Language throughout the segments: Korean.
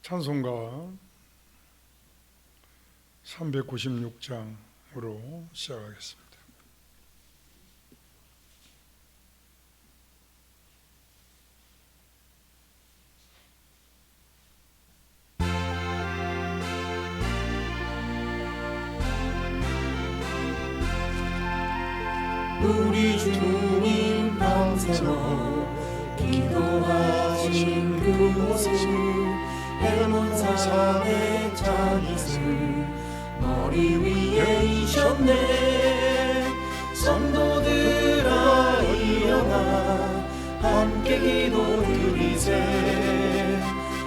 찬송가 396장으로 시작하겠습니다. 우리 주님 밤새워 기도하신 그 모습, 해몬 산의 자깃을 머리 위에 이셨네. 성도들아 일어나 함께 기도드리세.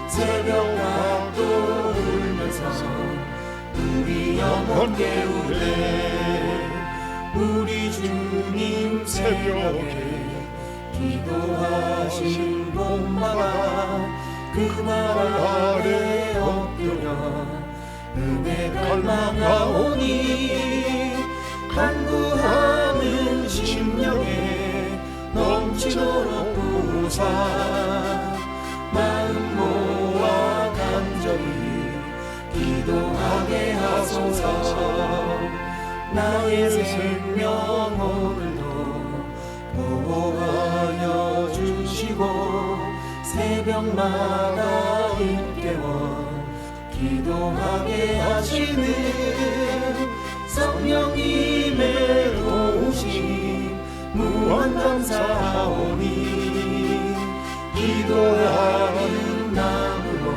새벽락도 울면서 우리 영혼 깨우래. 우리 주님 새벽에 기도하신 봄마다 그 말 아래 엎드려 은혜 갈망하오니, 간구하는 심령에 넘치도록 부으사 마음 모아 간절히 기도하게 하소서. 나의 생명 오늘도 보호하여 주시고, 새벽마다 일깨워 기도하게 하시는 성령님의 도우심 무한 감사하오니, 기도하는 마음으로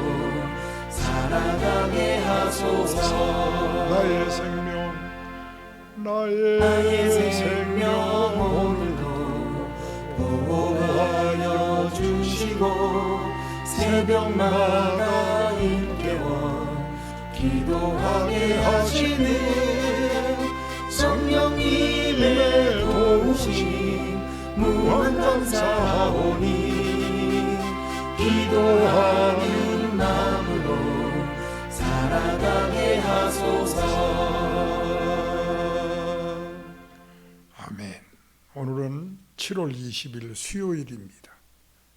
살아가게 하소서. 나의 생명 오늘도 보호하여 주시고, 새벽마다 일깨워 기도하게 하시는 성령님의 도우심 무한 감사하오니, 기도하는 마음으로 살아가게 하소서. 오늘은 7월 20일 수요일입니다.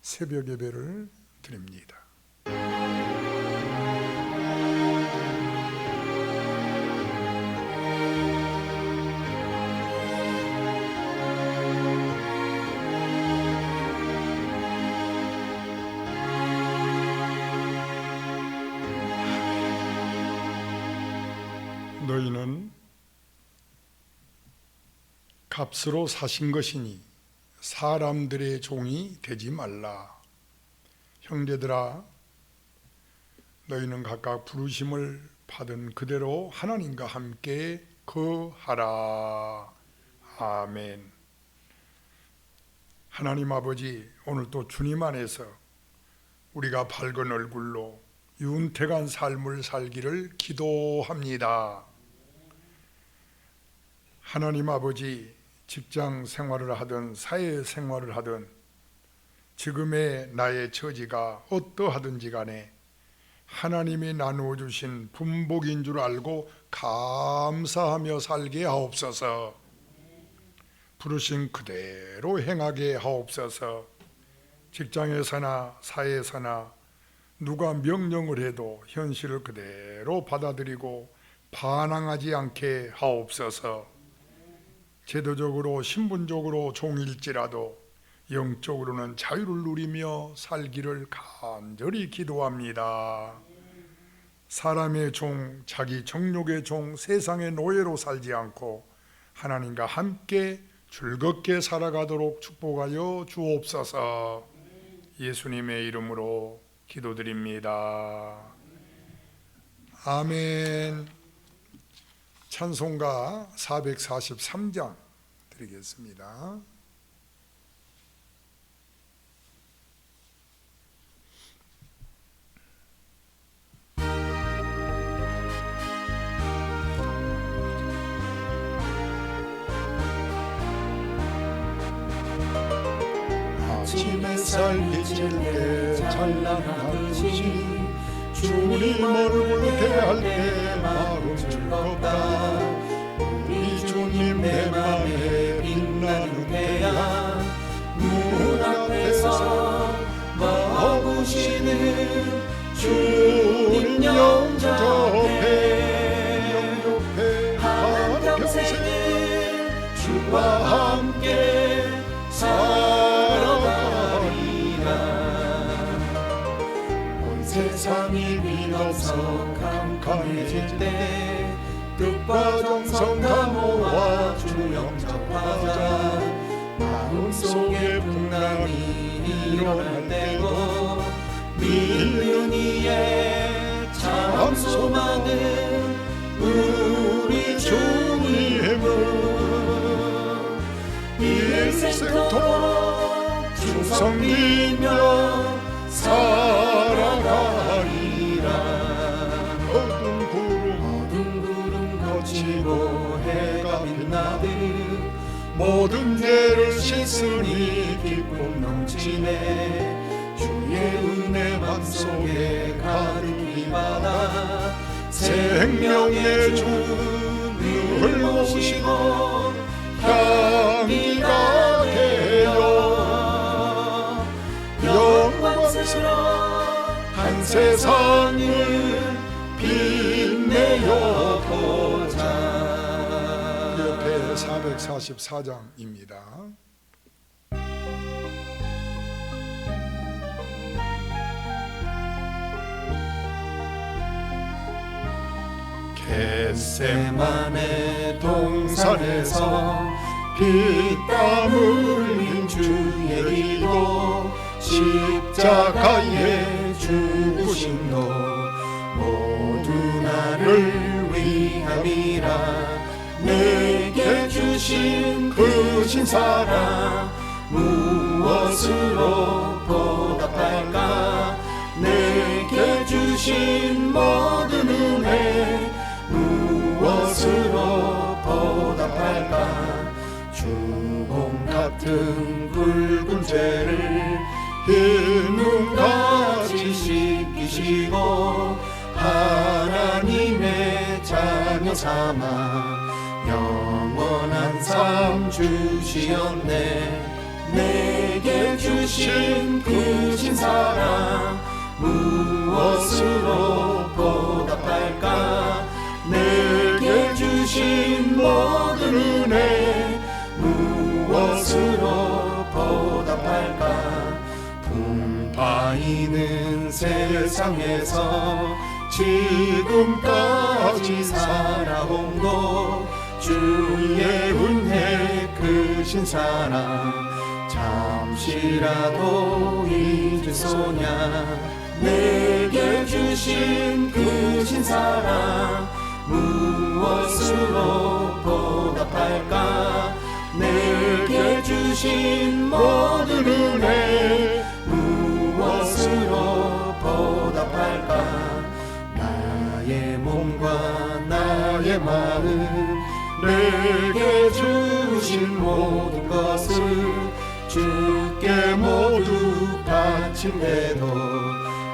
새벽 예배를 드립니다. 너희는 값으로 사신 것이니 사람들의 종이 되지 말라. 형제들아, 너희는 각각 부르심을 받은 그대로 하나님과 함께 거하라. 아멘. 하나님 아버지, 오늘 또 주님 안에서 우리가 밝은 얼굴로 윤택한 삶을 살기를 기도합니다. 하나님 아버지, 직장 생활을 하든 사회 생활을 하든 지금의 나의 처지가 어떠하든지 간에 하나님이 나누어 주신 분복인 줄 알고 감사하며 살게 하옵소서. 부르신 그대로 행하게 하옵소서. 직장에서나 사회에서나 누가 명령을 해도 현실을 그대로 받아들이고 반항하지 않게 하옵소서. 제도적으로 신분적으로 종일지라도 영적으로는 자유를 누리며 살기를 간절히 기도합니다. 사람의 종, 자기 정욕의 종, 세상의 노예로 살지 않고 하나님과 함께 즐겁게 살아가도록 축복하여 주옵소서. 예수님의 이름으로 기도드립니다. 아멘. 찬송가 443장 드리겠습니다. 아침 햇살 비칠 때 찬란하듯이 주님 얼굴 대할 때 마음 즐겁다. 우리 주님 내 맘에 빛나는 태양, 문 앞에서 머무시는 주 세상이 비로소 캄캄해질 때 뜻과 정성 다 모아 주 영접하자. 마음속에 풍랑이 일어날 때도 믿는 이의 참 소망은 우리 주님을 일생토록 충성 믿며 살아가리라. 어두운 구름 거치고 해가 빛나듯 모든 죄를 씻으니 기쁨 넘치네. 주의 은혜 맘속에 가득히 받아 생명의 주 늘 모시고 향이 가게 여 영광스러운 한 세상을 빛내어 보자. 옆에 444장입니다. 겟세마네 동산에서 피땀 흘린 주의 기도 십자가의 죽으심도 모두 나를 위함이라. 내게 주신 그 신사랑 무엇으로 보답할까. 내게 주신 모든 은혜 무엇으로 보답할까. 주홍 같은 굵은 죄를 흰 눈같이 씻기시고 하나님의 자녀 삼아 영원한 삶 주시었네. 내게 주신 그 신사랑 무엇으로 보답할까. 내게 주신 모든 은혜 무엇으로 보답할까. 풍파이는 세상에서 지금까지 살아온 것 주의 은혜 크신 사랑 잠시라도 잊으소냐. 내게 주신 크신 사랑 무엇으로 보답할까. 내게 주신 모든 은혜 무엇으로 보답할까. 나의 몸과 나의 마음 내게 주신 모든 것을 주께 모두 바친대도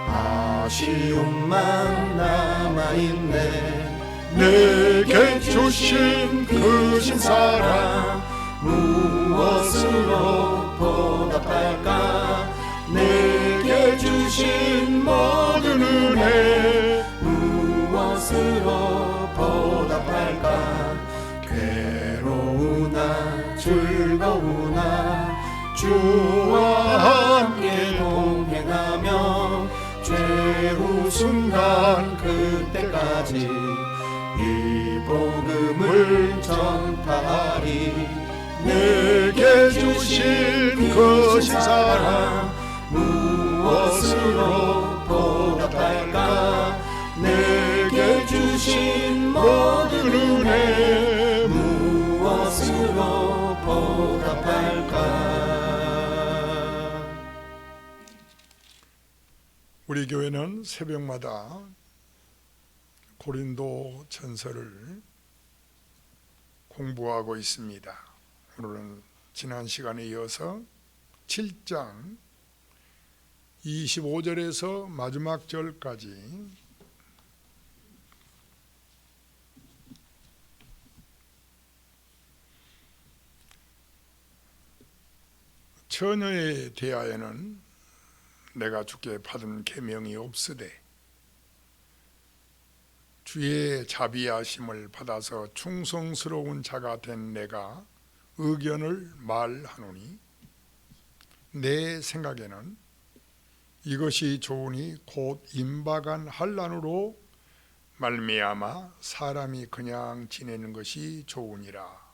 아쉬움만 남아있네. 내게 주신 크신 사랑 무엇으로 보답할까. 내게 주신 모든 은혜 무엇으로 보답할까. 괴로우나 즐거우나 주와 함께 동행하며 최후 순간 그때까지 이 복음을 전파하리. 내게 주신 크신 사랑 무엇으로 보답할까. 내게 주신 모든 은혜 무엇으로 보답할까. 우리 교회는 새벽마다 고린도 전서를 공부하고 있습니다. 오늘은 지난 시간에 이어서 7장 25절에서 마지막 절까지 처녀에 대하여는 내가 주께 받은 계명이 없으되 주의 자비하심을 받아서 충성스러운 자가 된 내가 의견을 말하노니 내 생각에는 이것이 좋으니 곧 임박한 환난으로 말미암아 사람이 그냥 지내는 것이 좋으니라.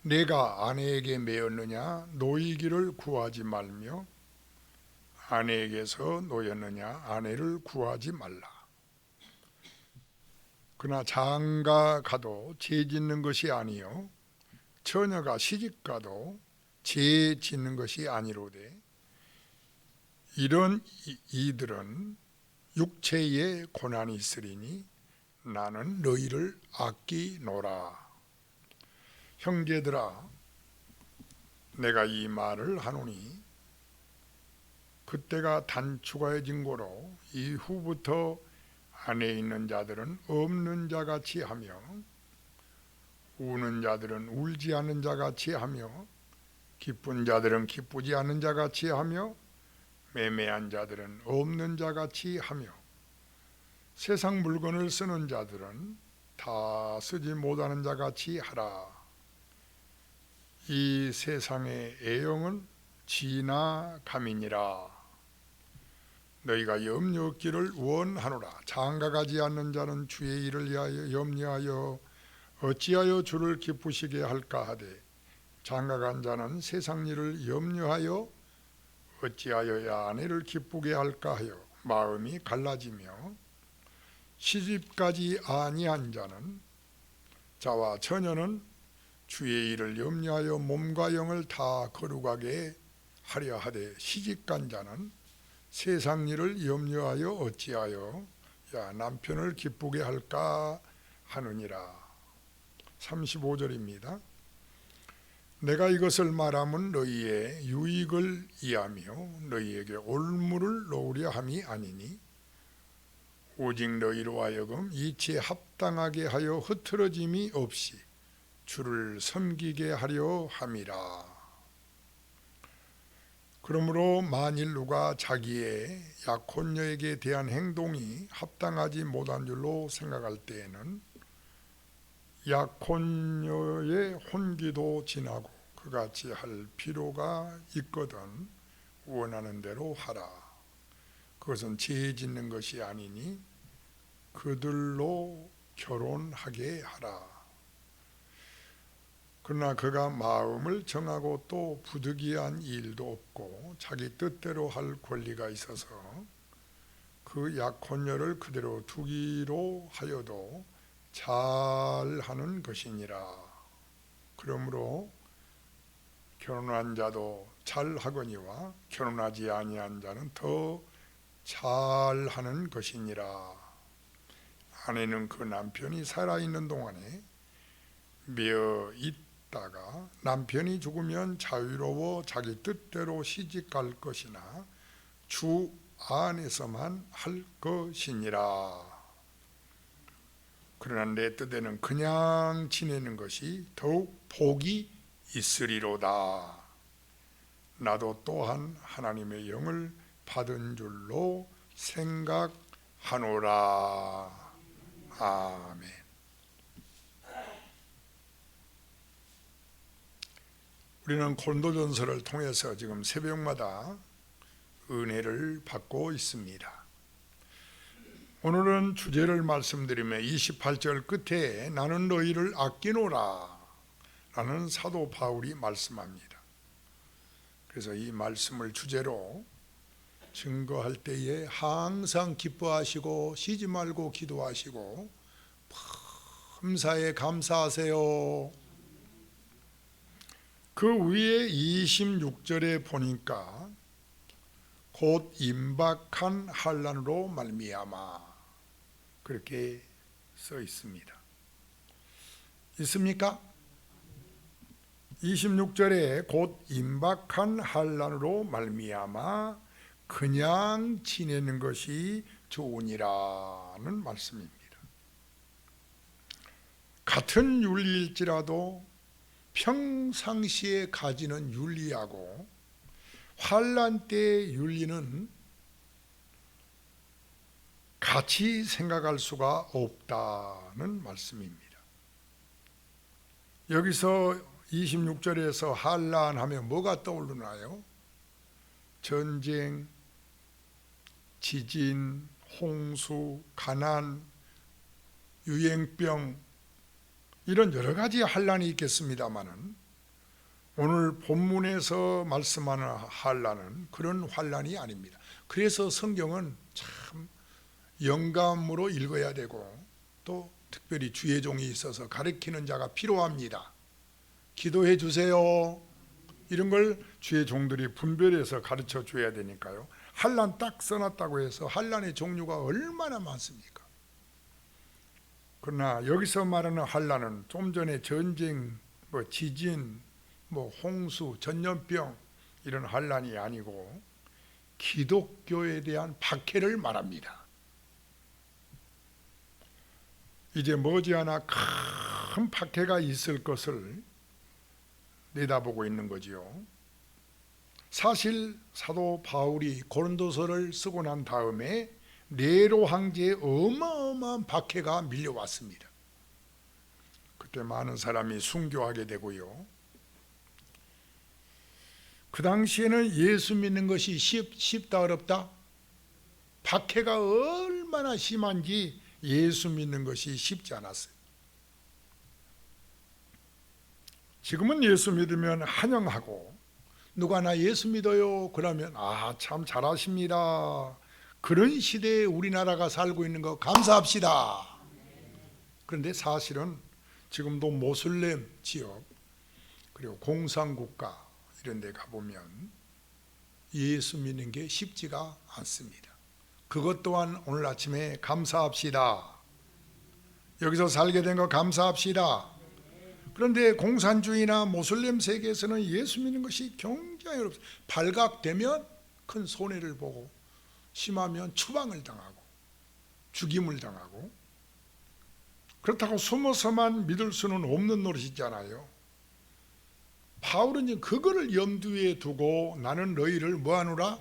내가 아내에게 매였느냐 노이기를 구하지 말며 아내에게서 노였느냐 아내를 구하지 말라. 그러나 장가 가도 죄 짓는 것이 아니요 처녀가 시집가도 죄 짓는 것이 아니로되 이런 이들은 육체에 고난이 있으리니 나는 너희를 아끼노라. 형제들아, 내가 이 말을 하노니 그때가 단추가해진 고로 이후부터 안에 있는 자들은 없는 자같이 하며 우는 자들은 울지 않는 자같이 하며 기쁜 자들은 기쁘지 않는 자같이 하며 매매한 자들은 없는 자같이 하며 세상 물건을 쓰는 자들은 다 쓰지 못하는 자같이 하라. 이 세상의 애용은 지나감이니라. 너희가 염려 없기를 원하노라. 장가가지 않는 자는 주의 일을 위하여 염려하여 어찌하여 주를 기쁘시게 할까 하되 장가간 자는 세상 일을 염려하여 어찌하여야 아내를 기쁘게 할까 하여 마음이 갈라지며 시집가지 아니한 자는 자와 처녀는 주의 일을 염려하여 몸과 영을 다 거룩하게 하려 하되 시집간 자는 세상 일을 염려하여 어찌하여 야 남편을 기쁘게 할까 하느니라. 35절입니다. 내가 이것을 말하면 너희의 유익을 이하며 너희에게 올무를 놓으려 함이 아니니 오직 너희로 하여금 이치에 합당하게 하여 흐트러짐이 없이 주를 섬기게 하려 함이라. 그러므로 만일 누가 자기의 약혼녀에게 대한 행동이 합당하지 못한 줄로 생각할 때에는 약혼녀의 혼기도 지나고 그같이 할 필요가 있거든 원하는 대로 하라. 그것은 죄 짓는 것이 아니니 그들로 결혼하게 하라. 그러나 그가 마음을 정하고 또 부득이한 일도 없고 자기 뜻대로 할 권리가 있어서 그 약혼녀를 그대로 두기로 하여도 잘하는 것이니라. 그러므로 결혼한 자도 잘하거니와 결혼하지 아니한 자는 더 잘하는 것이니라. 아내는 그 남편이 살아있는 동안에 매어 있다가 남편이 죽으면 자유로워 자기 뜻대로 시집갈 것이나 주 안에서만 할 것이니라. 그러나 내 뜻에는 그냥 지내는 것이 더욱 복이 있으리로다. 나도 또한 하나님의 영을 받은 줄로 생각하노라. 아멘. 우리는 고린도전서를 통해서 지금 새벽마다 은혜를 받고 있습니다. 오늘은 주제를 말씀드리며 28절 끝에 나는 너희를 아끼노라 라는 사도 바울이 말씀합니다. 그래서 이 말씀을 주제로 증거할 때에 항상 기뻐하시고 쉬지 말고 기도하시고 범사에 감사하세요. 그 위에 26절에 보니까 곧 임박한 환난으로 말미암아 그렇게 써 있습니다. 있습니까? 26절에 곧 임박한 환난으로 말미암아 그냥 지내는 것이 좋으니라는 말씀입니다. 같은 윤리일지라도 평상시에 가지는 윤리하고 환난 때의 윤리는 같이 생각할 수가 없다는 말씀입니다. 여기서 26절에서 환난하면 뭐가 떠오르나요? 전쟁, 지진, 홍수, 가난, 유행병 이런 여러 가지 환난이 있겠습니다마는 오늘 본문에서 말씀하는 환난은 그런 환난이 아닙니다. 그래서 성경은 참 영감으로 읽어야 되고 또 특별히 주의 종이 있어서 가르치는 자가 필요합니다. 기도해 주세요. 이런 걸 주의 종들이 분별해서 가르쳐 줘야 되니까요. 환난 딱 써놨다고 해서 환난의 종류가 얼마나 많습니까? 그러나 여기서 말하는 환난은 좀 전에 전쟁, 지진, 홍수, 전염병 이런 환난이 아니고 기독교에 대한 박해를 말합니다. 이제 머지않아 큰 박해가 있을 것을 내다보고 있는 거지요. 사실 사도 바울이 고린도서를 쓰고 난 다음에 네로 황제의 어마어마한 박해가 밀려왔습니다. 그때 많은 사람이 순교하게 되고요. 그 당시에는 예수 믿는 것이 쉽다 어렵다? 박해가 얼마나 심한지 예수 믿는 것이 쉽지 않았어요. 지금은 예수 믿으면 환영하고 누가 나 예수 믿어요 그러면 참 잘하십니다. 그런 시대에 우리나라가 살고 있는 거 감사합시다. 그런데 사실은 지금도 모슬렘 지역 그리고 공산국가 이런 데 가보면 예수 믿는 게 쉽지가 않습니다. 그것 또한 오늘 아침에 감사합시다. 여기서 살게 된 거 감사합시다. 그런데 공산주의나 모슬렘 세계에서는 예수 믿는 것이 굉장히 어렵습니다. 발각되면 큰 손해를 보고 심하면 추방을 당하고 죽임을 당하고 그렇다고 숨어서만 믿을 수는 없는 노릇이잖아요. 바울은 이제 그거를 염두에 두고 나는 너희를 뭐하노라?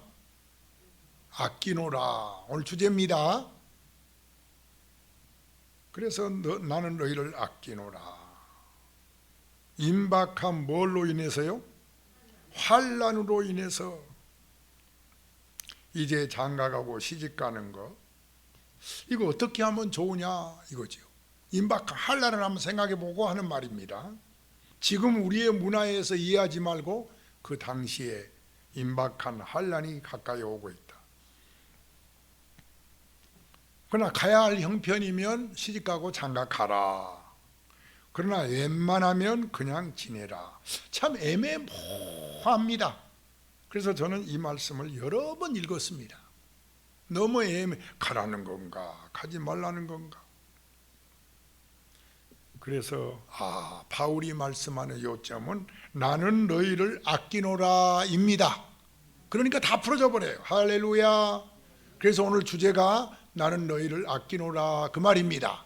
아끼노라. 오늘 주제입니다. 그래서 나는 너희를 아끼노라. 임박한 뭘로 인해서요? 환난으로 인해서 이제 장가가고 시집가는 거 이거 어떻게 하면 좋으냐 이거죠. 임박한 환난을 한번 생각해보고 하는 말입니다. 지금 우리의 문화에서 이해하지 말고 그 당시에 임박한 환난이 가까이 오고 있다. 그러나 가야 할 형편이면 시집가고 장가가라. 그러나 웬만하면 그냥 지내라. 참 애매모호합니다. 그래서 저는 이 말씀을 여러 번 읽었습니다. 너무 가라는 건가 가지 말라는 건가. 그래서 바울이 말씀하는 요점은 나는 너희를 아끼노라 입니다. 그러니까 다 풀어져 버려요. 할렐루야. 그래서 오늘 주제가 나는 너희를 아끼노라 그 말입니다.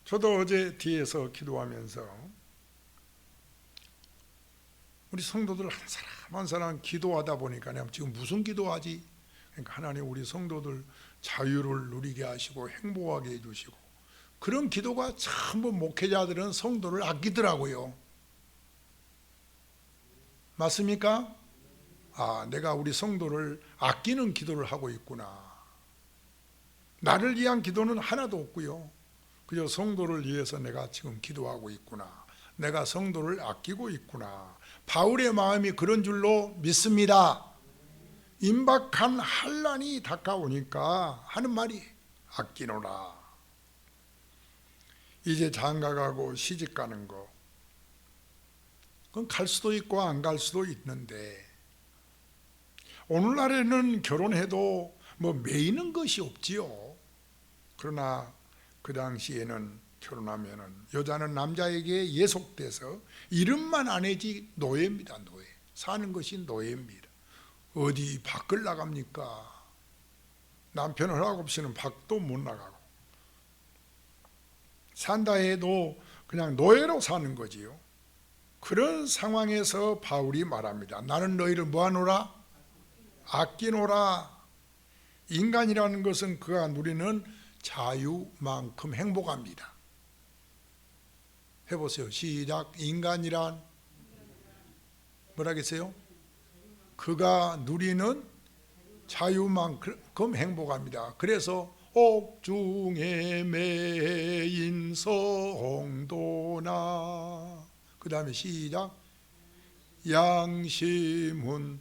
저도 어제 뒤에서 기도하면서 우리 성도들 한 사람 한 사람 기도하다 보니까 내가 지금 무슨 기도하지? 그러니까 하나님 우리 성도들 자유를 누리게 하시고 행복하게 해주시고 그런 기도가 전부 목회자들은 성도를 아끼더라고요. 맞습니까? 내가 우리 성도를 아끼는 기도를 하고 있구나. 나를 위한 기도는 하나도 없고요. 그저 성도를 위해서 내가 지금 기도하고 있구나. 내가 성도를 아끼고 있구나. 바울의 마음이 그런 줄로 믿습니다. 임박한 환난이 다가오니까 하는 말이 아끼노라. 이제 장가가고 시집가는 거 그건 갈 수도 있고 안 갈 수도 있는데 오늘날에는 결혼해도 매이는 것이 없지요. 그러나 그 당시에는 결혼하면은 여자는 남자에게 예속돼서 이름만 안 해지 노예입니다. 노예. 사는 것이 노예입니다. 어디 밖을 나갑니까? 남편 허락 없이는 밖도 못 나가고 산다 해도 그냥 노예로 사는 거지요. 그런 상황에서 바울이 말합니다. 나는 너희를 뭐하노라? 아끼노라. 인간이라는 것은 그가 누리는 자유만큼 행복합니다. 해보세요. 시작. 인간이란 뭐라겠어요? 그가 누리는 자유만큼 행복합니다. 그래서 옥중에 매인 성도나, 그 다음에 시작, 양심은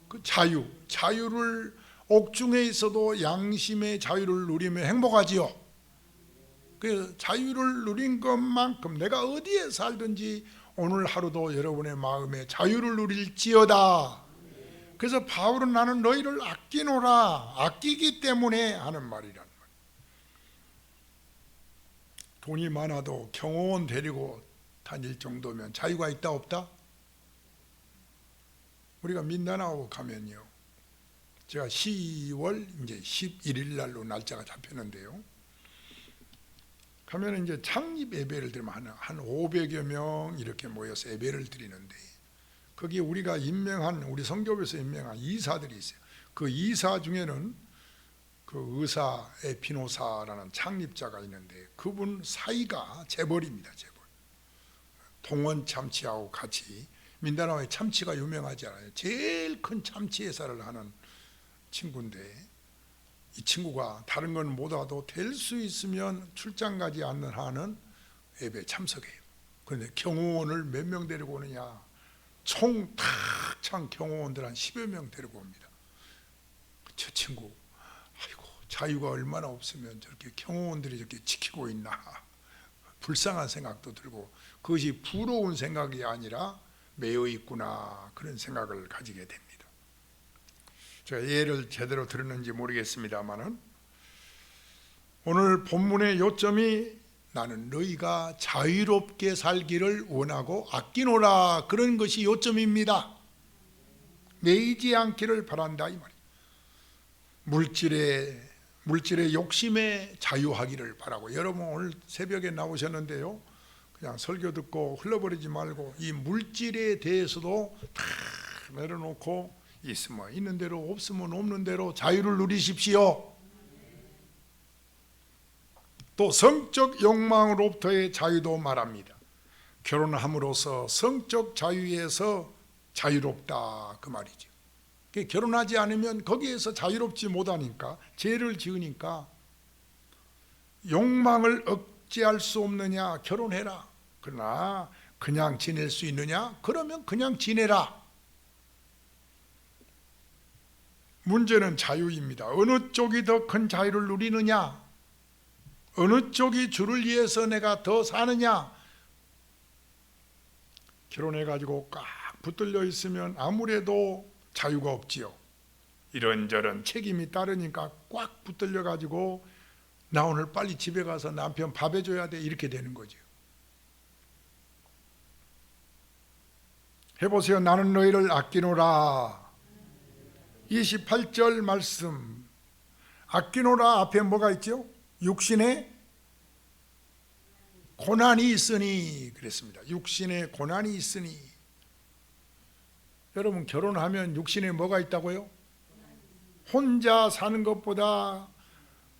그 자유를 옥중에 있어도 양심의 자유를 누리면 행복하지요. 그 자유를 누린 것만큼 내가 어디에 살든지 오늘 하루도 여러분의 마음에 자유를 누릴지어다. 그래서 바울은 나는 너희를 아끼노라, 아끼기 때문에 하는 말이란 말이에요. 돈이 많아도 경호원 데리고 다닐 정도면 자유가 있다 없다? 우리가 민다나오 가면요, 제가 10월 이제 11일 날로 날짜가 잡혔는데요, 가면 이제 창립 예배를 드리면 한 500여 명 이렇게 모여서 예배를 드리는데, 거기 우리가 임명한, 우리 성교부에서 임명한 이사들이 있어요. 그 이사 중에는 그 의사 에피노사라는 창립자가 있는데, 그분 사이가 재벌입니다. 재벌. 동원 참치하고 같이, 민다나오에 참치가 유명하지 않아요. 제일 큰 참치 회사를 하는 친구인데, 이 친구가 다른 건 못 와도 될 수 있으면 출장 가지 않는 한은 예배에 참석해요. 그런데 경호원을 몇 명 데리고 오느냐, 총 탁창 경호원들 한 10여 명 데리고 옵니다. 저 친구, 아이고 자유가 얼마나 없으면 저렇게 경호원들이 저렇게 지키고 있나, 불쌍한 생각도 들고, 그것이 부러운 생각이 아니라 매여 있구나, 그런 생각을 가지게 됩니다. 제가 예를 제대로 들었는지 모르겠습니다만은, 오늘 본문의 요점이 나는 너희가 자유롭게 살기를 원하고 아끼노라, 그런 것이 요점입니다. 매이지 않기를 바란다 이 말이에요. 물질의 욕심에 자유하기를 바라고. 여러분 오늘 새벽에 나오셨는데요, 그냥 설교 듣고 흘러버리지 말고 이 물질에 대해서도 다 내려놓고 있으면 있는 대로 없으면 없는 대로 자유를 누리십시오. 또 성적 욕망으로부터의 자유도 말합니다. 결혼함으로써 성적 자유에서 자유롭다 그 말이죠. 결혼하지 않으면 거기에서 자유롭지 못하니까, 죄를 지으니까 욕망을 억제할 수 없느냐, 결혼해라. 그러나 그냥 지낼 수 있느냐, 그러면 그냥 지내라. 문제는 자유입니다. 어느 쪽이 더 큰 자유를 누리느냐, 어느 쪽이 주를 위해서 내가 더 사느냐. 결혼해가지고 꽉 붙들려 있으면 아무래도 자유가 없지요. 이런저런 책임이 따르니까 꽉 붙들려가지고 나 오늘 빨리 집에 가서 남편 밥 해줘야 돼, 이렇게 되는 거죠. 해보세요. 나는 너희를 아끼노라. 28절 말씀, 아끼노라 앞에 뭐가 있죠? 육신에 고난이 있으니 그랬습니다. 육신에 고난이 있으니. 여러분 결혼하면 육신에 뭐가 있다고요? 혼자 사는 것보다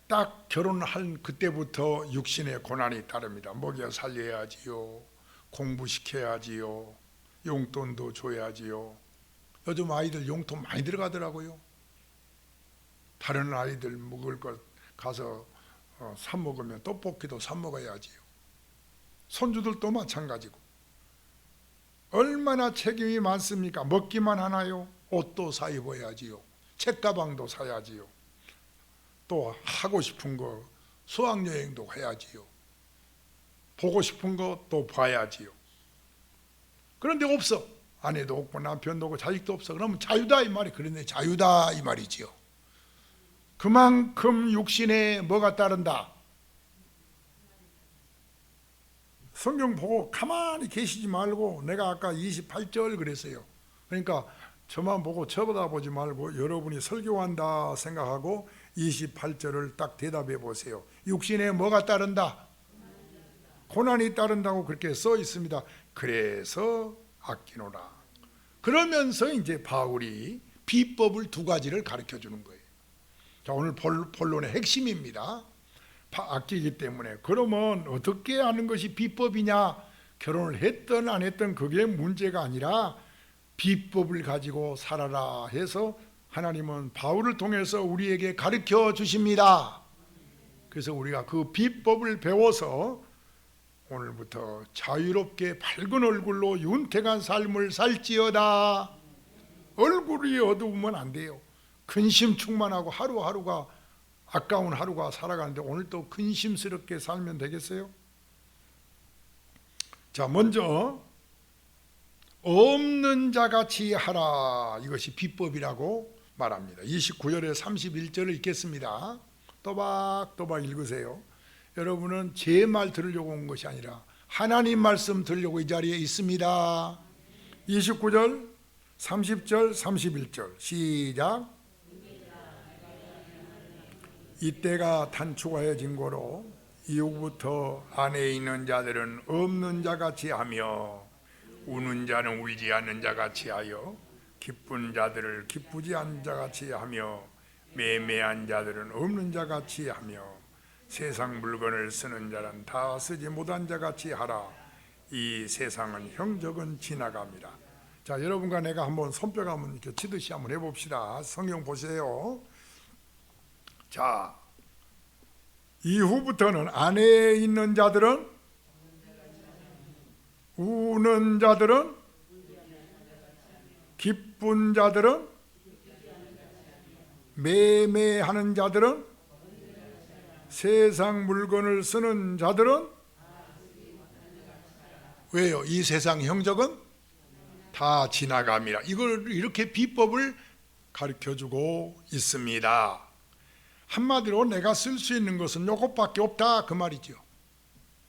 딱 결혼한 그때부터 육신에 고난이 따릅니다. 먹여 살려야지요, 공부시켜야지요, 용돈도 줘야지요. 요즘 아이들 용돈 많이 들어가더라고요. 다른 아이들 먹을 것 가서 사 먹으면 떡볶이도 사 먹어야지요. 손주들도 마찬가지고. 얼마나 책임이 많습니까? 먹기만 하나요? 옷도 사 입어야지요, 책가방도 사야지요, 또 하고 싶은 거 수학여행도 가야지요, 보고 싶은 거 또 봐야지요. 그런데 없어. 아내도 없고 남편도 없고 자식도 없어. 그러면 자유다 이 말이. 그런데 자유다 이 말이지요. 그만큼 육신에 뭐가 따른다? 성경 보고 가만히 계시지 말고, 내가 아까 28절 그랬어요. 그러니까 저만 보고 쳐다보지 말고 여러분이 설교한다 생각하고 28절을 딱 대답해 보세요. 육신에 뭐가 따른다? 고난이 따른다고 그렇게 써 있습니다. 그래서 아끼노라. 그러면서 이제 바울이 비법을 두 가지를 가르쳐 주는 거예요. 자, 오늘 본론의 핵심입니다. 아끼기 때문에. 그러면 어떻게 하는 것이 비법이냐? 결혼을 했든 안 했든 그게 문제가 아니라 비법을 가지고 살아라 해서 하나님은 바울을 통해서 우리에게 가르쳐 주십니다. 그래서 우리가 그 비법을 배워서 오늘부터 자유롭게 밝은 얼굴로 윤택한 삶을 살지어다. 얼굴이 어두우면 안 돼요. 근심 충만하고 하루하루가 아까운 하루가 살아가는데 오늘 또 근심스럽게 살면 되겠어요? 자, 먼저 없는 자같이 하라. 이것이 비법이라고 말합니다. 29절에 31절을 읽겠습니다. 또박또박 읽으세요. 여러분은 제 말 들으려고 온 것이 아니라 하나님 말씀 들으려고 이 자리에 있습니다. 29절, 30절, 31절 시작. 이때가 단축하여진 고로 이후부터 안에 있는 자들은 없는 자같이 하며 우는 자는 울지 않는 자같이 하여 기쁜 자들을 기쁘지 않는 자같이 하며 매매한 자들은 없는 자같이 하며 세상 물건을 쓰는 자는 다 쓰지 못한 자같이 하라. 이 세상은 형적은 지나갑니다. 자, 여러분과 내가 한번 손뼉 한번 이렇게 치듯이 한번 해봅시다. 성경 보세요. 자, 이후부터는 안에 있는 자들은 우는 자들은 기쁜 자들은 매매하는 자들은 세상 물건을 쓰는 자들은 왜요? 이 세상 형적은 다 지나갑니다. 이걸 이렇게 비법을 가르쳐주고 있습니다. 한마디로 내가 쓸 수 있는 것은 요것밖에 없다 그 말이죠.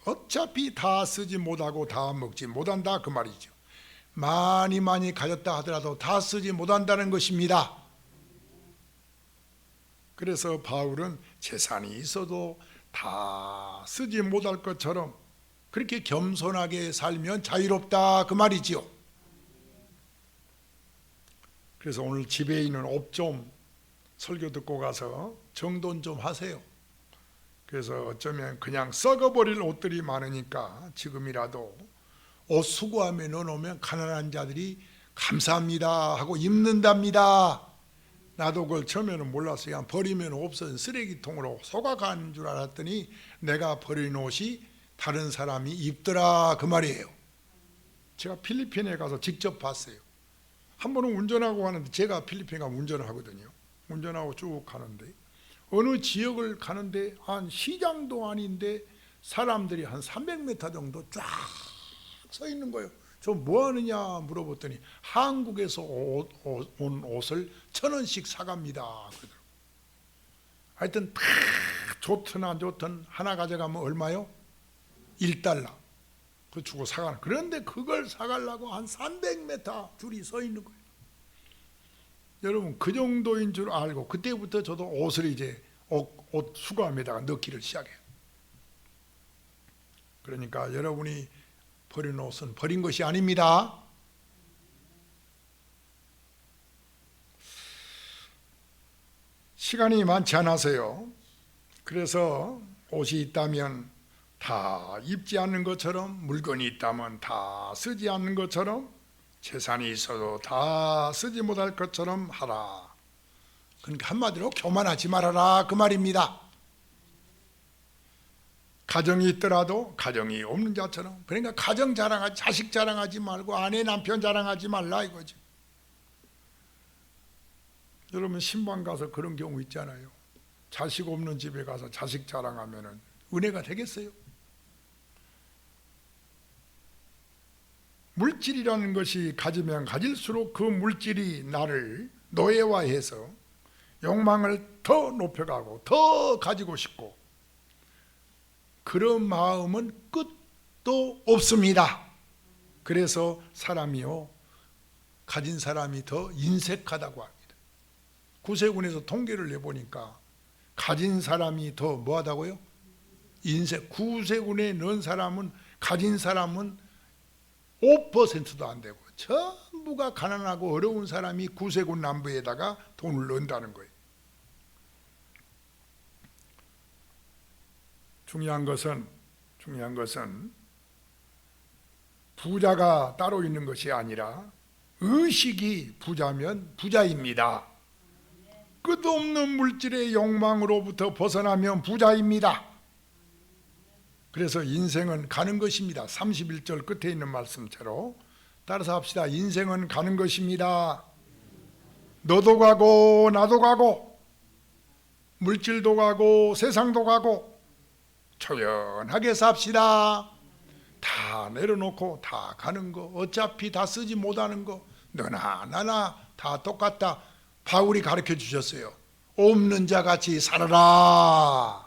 어차피 다 쓰지 못하고 다 먹지 못한다 그 말이죠. 많이 가졌다 하더라도 다 쓰지 못한다는 것입니다. 그래서 바울은 재산이 있어도 다 쓰지 못할 것처럼 그렇게 겸손하게 살면 자유롭다 그 말이지요. 그래서 오늘 집에 있는 옷 좀 설교 듣고 가서 정돈 좀 하세요. 그래서 어쩌면 그냥 썩어버릴 옷들이 많으니까 지금이라도 옷 수거함에 넣어놓으면 가난한 자들이 감사합니다 하고 입는답니다. 나도 그걸 처음에는 몰랐어요. 그냥 버리면 없어진 쓰레기통으로 속아가는 줄 알았더니 내가 버린 옷이 다른 사람이 입더라 그 말이에요. 제가 필리핀에 가서 직접 봤어요. 한 번은 운전하고 가는데 제가 필리핀에 가면 운전을 하거든요. 운전하고 쭉 가는데 어느 지역을 가는데 한 시장도 아닌데 사람들이 한 300m 정도 쫙 서 있는 거예요. 저 뭐 하느냐 물어봤더니 한국에서 온 옷을 1,000원씩 사갑니다. 하여튼 다 좋든 안 좋든 하나 가져가면 얼마요? 1달러. 그거 주고 사가는. 그런데 그걸 사가려고 한 300m 줄이 서 있는 거예요. 여러분 그 정도인 줄 알고 그때부터 저도 옷을 이제 옷 수거함에다가 넣기를 시작해요. 그러니까 여러분이 버린 옷은 버린 것이 아닙니다. 시간이 많지 않아서요. 그래서 옷이 있다면 다 입지 않는 것처럼, 물건이 있다면 다 쓰지 않는 것처럼, 재산이 있어도 다 쓰지 못할 것처럼 하라. 그러니까 한마디로 교만하지 말아라 그 말입니다. 가정이 있더라도 가정이 없는 자처럼, 그러니까 가정 자랑하지, 자식 자랑하지 말고 아내 남편 자랑하지 말라 이거죠. 여러분 신방 가서 그런 경우 있잖아요. 자식 없는 집에 가서 자식 자랑하면은 은혜가 되겠어요? 물질이라는 것이 가지면 가질수록 그 물질이 나를 노예화해서 욕망을 더 높여가고 더 가지고 싶고, 그런 마음은 끝도 없습니다. 그래서 사람이요, 가진 사람이 더 인색하다고 합니다. 구세군에서 통계를 내보니까 가진 사람이 더 뭐하다고요? 인색. 구세군에 넣은 사람은, 가진 사람은 5%도 안 되고 전부가 가난하고 어려운 사람이 구세군 남부에다가 돈을 넣는다는 거예요. 중요한 것은 부자가 따로 있는 것이 아니라 의식이 부자면 부자입니다. 끝없는 물질의 욕망으로부터 벗어나면 부자입니다. 그래서 인생은 가는 것입니다. 31절 끝에 있는 말씀대로 따라서 합시다. 인생은 가는 것입니다. 너도 가고 나도 가고 물질도 가고 세상도 가고 초연하게 삽시다. 다 내려놓고 다 가는 거, 어차피 다 쓰지 못하는 거, 너나 나나 다 똑같다. 바울이 가르쳐 주셨어요. 없는 자 같이 살아라.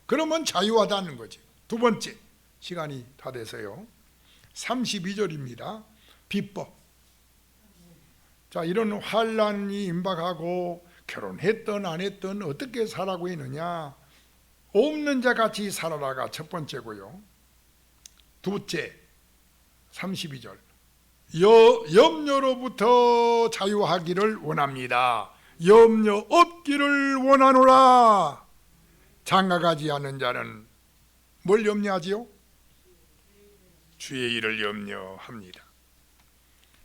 그러면 자유하다는 거지. 두 번째, 시간이 다 돼서요. 32절입니다. 비법. 자, 이런 환난이 임박하고 결혼했든 안 했든 어떻게 살아가고 있느냐. 없는 자 같이 살아라가 첫 번째고요. 둘째, 32절. 염려로부터 자유하기를 원합니다. 염려 없기를 원하노라. 장가가지 않은 자는 뭘 염려하지요? 주의 일을 염려합니다.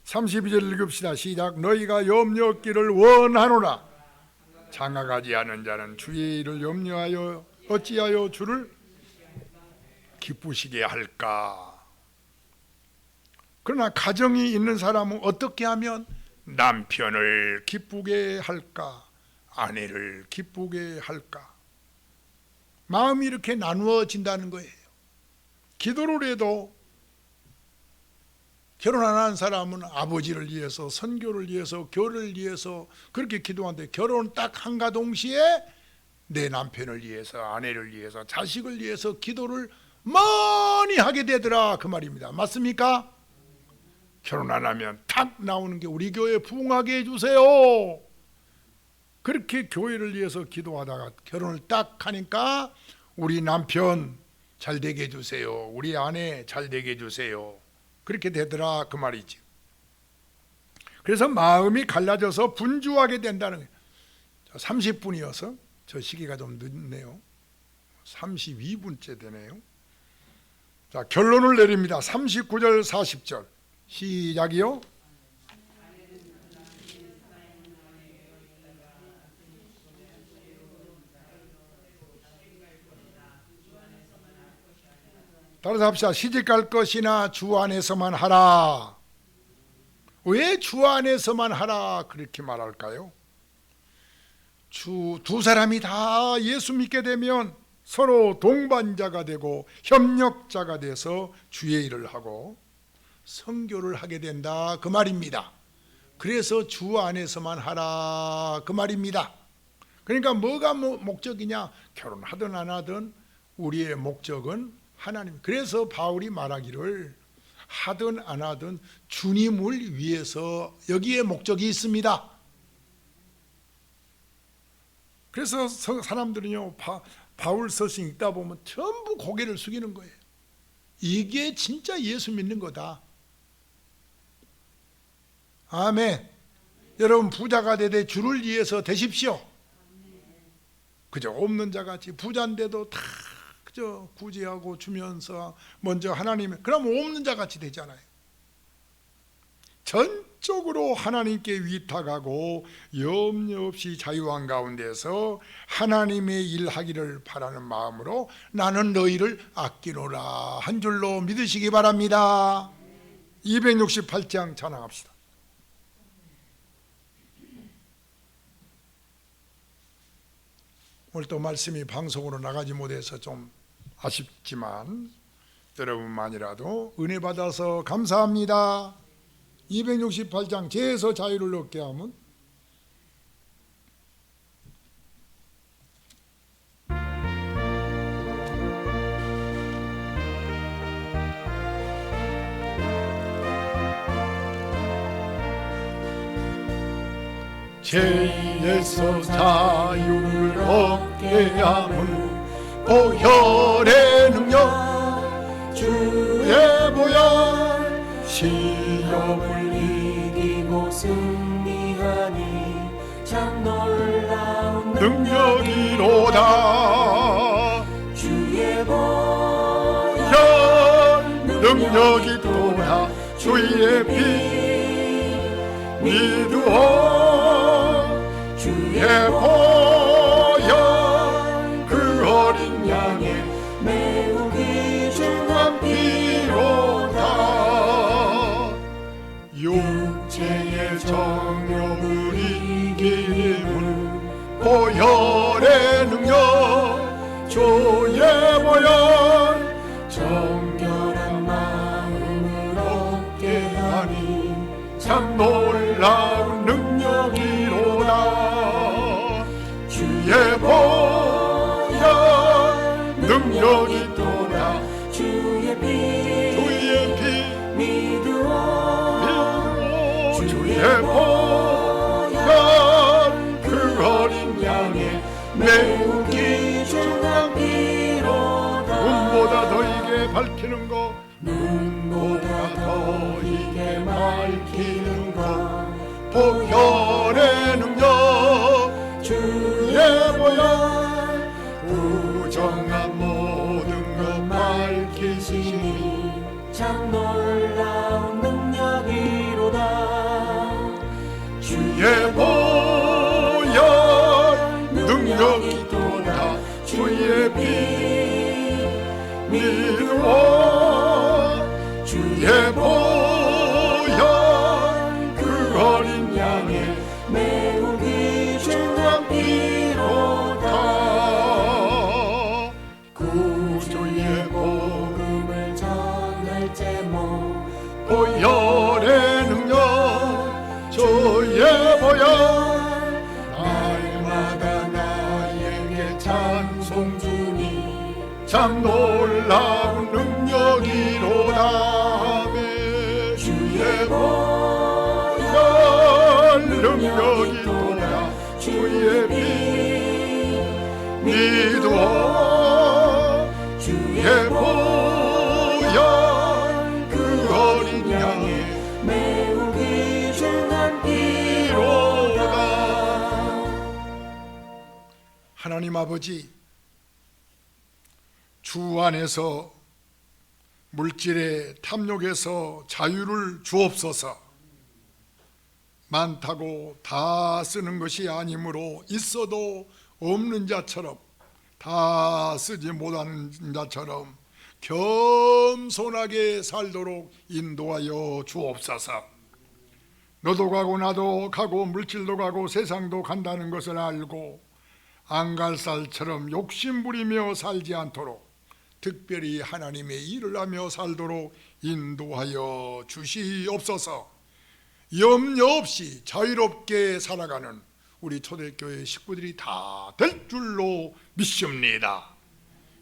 32절 읽읍시다. 시작. 너희가 염려 없기를 원하노라. 장가가지 않은 자는 주의 일을 염려하여 어찌하여 주를 기쁘시게 할까? 그러나 가정이 있는 사람은 어떻게 하면 남편을 기쁘게 할까? 아내를 기쁘게 할까? 마음이 이렇게 나누어진다는 거예요. 기도를 해도 결혼 안 한 사람은 아버지를 위해서, 선교를 위해서, 교를 위해서 그렇게 기도하는데 결혼 딱 한가 동시에 내 남편을 위해서, 아내를 위해서, 자식을 위해서 기도를 많이 하게 되더라 그 말입니다. 맞습니까? 결혼 안 하면 탁 나오는 게 우리 교회 부흥하게 해주세요. 그렇게 교회를 위해서 기도하다가 결혼을 딱 하니까 우리 남편 잘 되게 해주세요. 우리 아내 잘 되게 해주세요. 그렇게 되더라 그 말이지. 그래서 마음이 갈라져서 분주하게 된다는 거예요. 30분이어서 저 시기가 좀 늦네요. 32분째 되네요. 자, 결론을 내립니다. 39절 40절 시작이요. 따라서 합시다. 시집갈 것이나 주 안에서만 하라. 왜 주 안에서만 하라 그렇게 말할까요? 두 사람이 다 예수 믿게 되면 서로 동반자가 되고 협력자가 돼서 주의 일을 하고 선교를 하게 된다 그 말입니다. 그래서 주 안에서만 하라 그 말입니다. 그러니까 뭐가 목적이냐? 결혼하든 안 하든 우리의 목적은 하나님. 그래서 바울이 말하기를 하든 안 하든 주님을 위해서 여기에 목적이 있습니다. 그래서 사람들은요 바울 서신 읽다 보면 전부 고개를 숙이는 거예요. 이게 진짜 예수 믿는 거다. 아멘. 여러분 부자가 되되 주를 위해서 되십시오. 그저 없는 자같이 부자인데도 다 그저 구제하고 주면서 먼저 하나님, 그러면 없는 자같이 되잖아요. 전적으로 하나님께 위탁하고 염려 없이 자유한 가운데서 하나님의 일하기를 바라는 마음으로 나는 너희를 아끼노라 한 줄로 믿으시기 바랍니다. 268장 찬양합시다. 오늘 또 말씀이 방송으로 나가지 못해서 좀 아쉽지만 여러분만이라도 은혜 받아서 감사합니다. 268장 죄에서 자유를 얻게 하면 죄에서 자유를 얻게 하는 보혈의 능력 주의 보혈 시험을 이기고 승리하니 참 놀라운 능력이로다. 주의 보혈 능력이로다. 주의 피 믿으오 주의 보혈 그 어린 양의 매우 귀중한 피로다 육체의 정욕을 이기는 보혈의 능력 주의 보혈 정결한 마음을 얻게 하니 참 놀라운 능력이로다 주의 보혈 능력이 또다 주의 피 믿으오 주의 보혈 그 어린 양의 매우 귀중한 피로다 눈보다 더이게 밝히는 것 눈보다 더이게 밝히는 것 보혈의 능력 주의 보혈 부정한 모든 것 밝히시니 참 놀라운 능력이로다 주의 보혈 능력이 또다 주의 피 믿으오 주의 보혈 그 어린 양의 매우 귀중한 피로다 구주의 복음을 전할 제목 보혈의 능력 주의 보혈 날마다 나에게 찬송 주니 참 놀라운 능력이로다 주의 보혈 능력이 또다 주의 피 믿으오 주의 보혈 그 어린 양의 매우 귀중한 피로다 하나님 아버지 주 안에서 물질의 탐욕에서 자유를 주옵소서 많다고 다 쓰는 것이 아니므로 있어도 없는 자처럼 다 쓰지 못하는 자처럼 겸손하게 살도록 인도하여 주옵소서 너도 가고 나도 가고 물질도 가고 세상도 간다는 것을 알고 안갈살처럼 욕심부리며 살지 않도록 특별히 하나님의 일을 하며 살도록 인도하여 주시옵소서 염려 없이 자유롭게 살아가는 우리 초대교회 식구들이 다 될 줄로 믿습니다.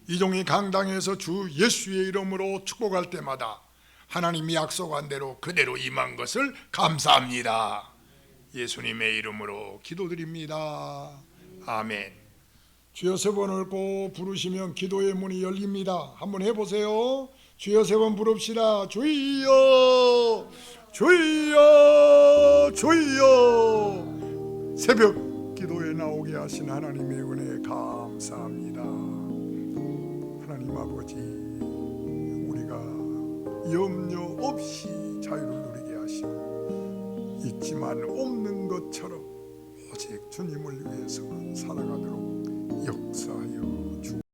이종희 강당에서 주 예수의 이름으로 축복할 때마다 하나님이 약속한 대로 그대로 임한 것을 감사합니다. 예수님의 이름으로 기도드립니다. 아멘. 주여 세 번을 꼭 부르시면 기도의 문이 열립니다. 한번 해보세요. 주여 세 번 부릅시다. 주여 주여 주여. 새벽 기도에 나오게 하신 하나님의 은혜 감사합니다. 하나님 아버지 우리가 염려 없이 자유를 누리게 하시고 있지만 없는 것처럼 오직 주님을 위해서만